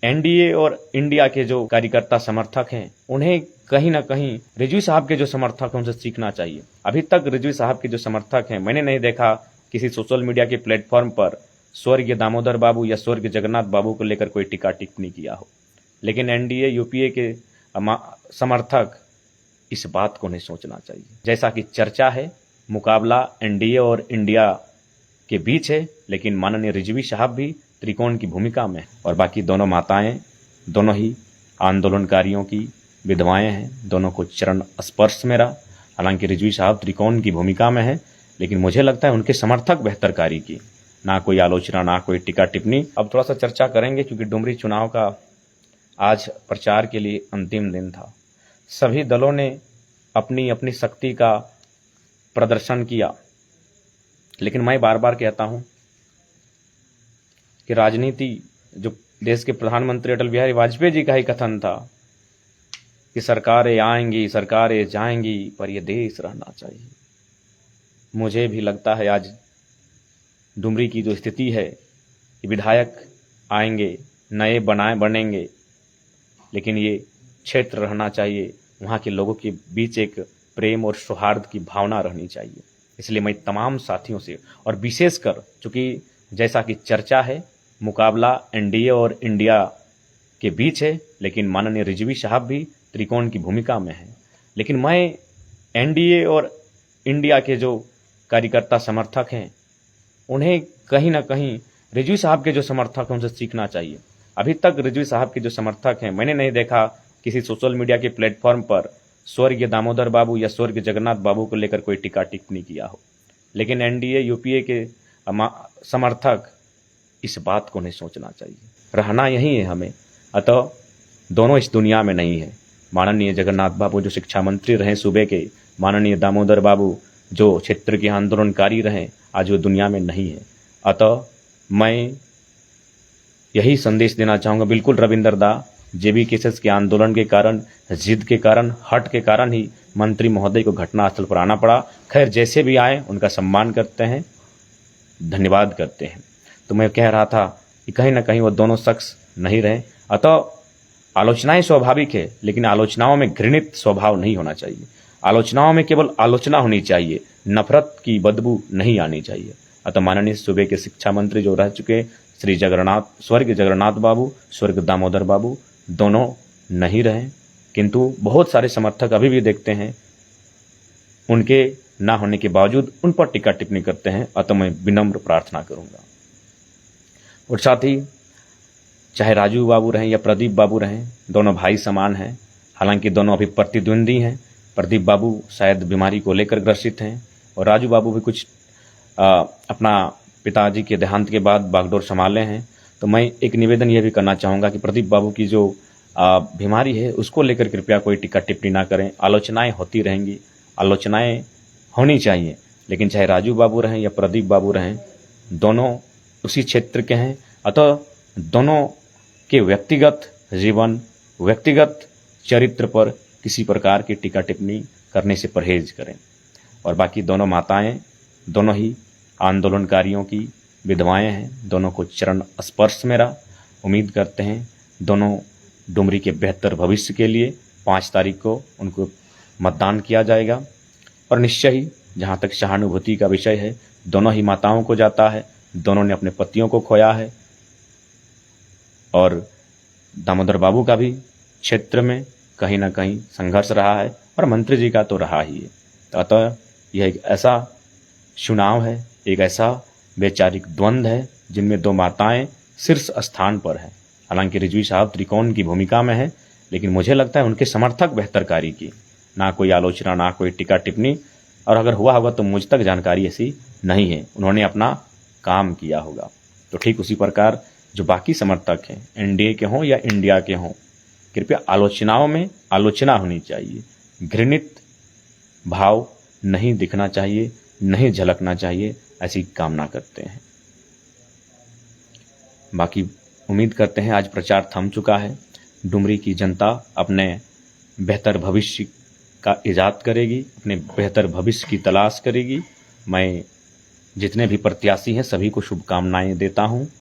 NDA और India के जो कार्यकर्ता समर्थक हैं उन्हें कहीं ना कहीं रिजवी साहब के जो समर्थक हैं उनसे सीखना चाहिए। अभी तक रिजवी साहब के जो समर्थक हैं मैंने नहीं देखा किसी सोशल मीडिया के प्लेटफॉर्म पर स्वर्गीय दामोदर बाबू या स्वर्गीय जगन्नाथ बाबू को लेकर कोई टीका टिप्पणी किया हो। लेकिन एनडीए यूपीए के समर्थक इस बात को नहीं सोचना चाहिए। जैसा कि चर्चा है, मुकाबला एनडीए और इंडिया के बीच है, लेकिन माननीय रिजवी साहब भी त्रिकोण की भूमिका में और बाकी दोनों माताएं दोनों ही आंदोलनकारियों की विधवाएं हैं, दोनों को चरण स्पर्श मेरा। हालांकि रिजवी साहब त्रिकोण की भूमिका में है, लेकिन मुझे लगता है उनके समर्थक बेहतर कार्य की, ना कोई आलोचना ना कोई टीका टिप्पणी। अब थोड़ा सा चर्चा करेंगे क्योंकि डुमरी चुनाव का आज प्रचार के लिए अंतिम दिन था। सभी दलों ने अपनी अपनी शक्ति का प्रदर्शन किया, लेकिन मैं बार बार कहता हूं कि राजनीति जो देश के प्रधानमंत्री अटल बिहारी वाजपेयी जी का ही कथन था कि सरकारें आएंगी सरकारें जाएंगी पर यह देश रहना चाहिए। मुझे भी लगता है आज डुमरी की जो स्थिति है, विधायक आएंगे नए बनेंगे, लेकिन ये क्षेत्र रहना चाहिए, वहाँ के लोगों के बीच एक प्रेम और सौहार्द की भावना रहनी चाहिए। इसलिए मैं तमाम साथियों से और विशेषकर चूंकि जैसा कि चर्चा है, मुकाबला एनडीए और इंडिया के बीच है, लेकिन माननीय रिजवी साहब भी त्रिकोण की भूमिका में है। लेकिन मैं एनडीए और इंडिया के जो कार्यकर्ता समर्थक हैं उन्हें कहीं ना कहीं रिजवी साहब के जो समर्थक हैं उनसे सीखना चाहिए। अभी तक रिजवी साहब के जो समर्थक हैं मैंने नहीं देखा किसी सोशल मीडिया के प्लेटफॉर्म पर स्वर्गीय दामोदर बाबू या स्वर्गीय जगन्नाथ बाबू को लेकर कोई टीका टिप्पणी किया हो। लेकिन एनडीए यूपीए के समर्थक इस बात को नहीं सोचना चाहिए। रहना यही है हमें, अतः दोनों इस दुनिया में नहीं है। माननीय जगन्नाथ बाबू जो शिक्षा मंत्री रहे सूबे के, माननीय दामोदर बाबू जो क्षेत्र के आंदोलनकारी रहे, आज वो दुनिया में नहीं है। अतः मैं यही संदेश देना चाहूँगा, बिल्कुल रविंदर दा जेबी केसेस के आंदोलन के कारण, जिद के कारण, हट के कारण ही मंत्री महोदय को घटनास्थल पर आना पड़ा। खैर जैसे भी आए उनका सम्मान करते हैं, धन्यवाद करते हैं। तो मैं कह रहा था कि कहीं ना कहीं वो दोनों शख्स नहीं रहे। अतः आलोचनाएं स्वाभाविक है, लेकिन आलोचनाओं में घृणित स्वभाव नहीं होना चाहिए। आलोचनाओं में केवल आलोचना होनी चाहिए, नफरत की बदबू नहीं आनी चाहिए। अतः माननीय सूबे के शिक्षा मंत्री जो रह चुके श्री स्वर्गीय जगन्नाथ बाबू, स्वर्गीय दामोदर बाबू दोनों नहीं रहे, किंतु बहुत सारे समर्थक अभी भी देखते हैं उनके ना होने के बावजूद उन पर टीका टिप्पणी करते हैं। अतः मैं विनम्र प्रार्थना करूंगा। और साथ ही चाहे राजू बाबू रहें या प्रदीप बाबू रहें, दोनों भाई समान हैं। हालांकि दोनों अभी प्रतिद्वंदी हैं। प्रदीप बाबू शायद बीमारी को लेकर ग्रसित हैं और राजू बाबू भी कुछ अपना पिताजी के देहांत के बाद बागडोर संभाले हैं। तो मैं एक निवेदन यह भी करना चाहूँगा कि प्रदीप बाबू की जो बीमारी है उसको लेकर कृपया कोई टीका टिप्पणी ना करें। आलोचनाएं होती रहेंगी, आलोचनाएं होनी चाहिए, लेकिन चाहे राजू बाबू रहें या प्रदीप बाबू रहें, दोनों उसी क्षेत्र के हैं। अतः दोनों के व्यक्तिगत जीवन, व्यक्तिगत चरित्र पर किसी प्रकार की टीका टिप्पणी करने से परहेज करें। और बाकी दोनों माताएं दोनों ही आंदोलनकारियों की विधवाएं हैं, दोनों को चरण स्पर्श मेरा। उम्मीद करते हैं दोनों डुमरी के बेहतर भविष्य के लिए 5 तारीख को उनको मतदान किया जाएगा। और निश्चय ही जहाँ तक सहानुभूति का विषय है, दोनों ही माताओं को जाता है, दोनों ने अपने पतियों को खोया है और दामोदर बाबू का भी क्षेत्र में कहीं ना कहीं संघर्ष रहा है और मंत्री जी का तो रहा ही है। तो अतः यह एक ऐसा चुनाव है, एक ऐसा वैचारिक द्वंद्व है जिनमें 2 माताएं शीर्ष स्थान पर हैं। हालांकि रिजवी साहब त्रिकोण की भूमिका में है, लेकिन मुझे लगता है उनके समर्थक बेहतर कार्य की, ना कोई आलोचना ना कोई टीका टिप्पणी। और अगर हुआ होगा तो मुझ तक जानकारी ऐसी नहीं है, उन्होंने अपना काम किया होगा। तो ठीक उसी प्रकार जो बाकी समर्थक हैं, एनडीए के हों या इंडिया के हों, कृपया आलोचनाओं में आलोचना होनी चाहिए, घृणित भाव नहीं दिखना चाहिए, नहीं झलकना चाहिए, ऐसी कामना करते हैं। बाकी उम्मीद करते हैं आज प्रचार थम चुका है। डुमरी की जनता अपने बेहतर भविष्य का इजाद करेगी, अपने बेहतर भविष्य की तलाश करेगी। मैं जितने भी प्रत्याशी हैं सभी को शुभकामनाएं देता हूं।